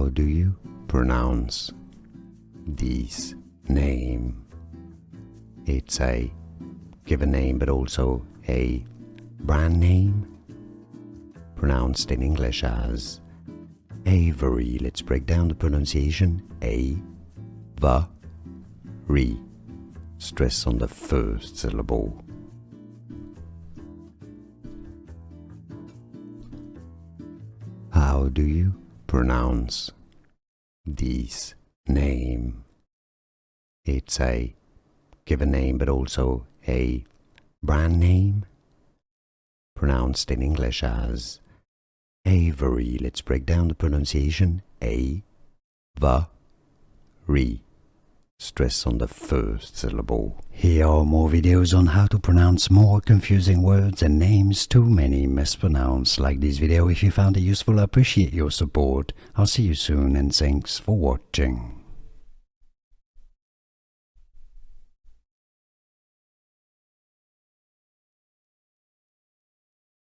How do you pronounce this name? It's a given name but also a brand name, pronounced in English as Avery. Let's break down the pronunciation. A-va-ry. Stress on the first syllable. How do you pronounce this name? It's a given name but also a brand name, pronounced in English as Avery. Let's break down the pronunciation. A-va-ry. Stress on the first syllable. Here are more videos on how to pronounce more confusing words and names too many mispronounced. Like this video if you found it useful. I appreciate your support. I'll see you soon and thanks for watching.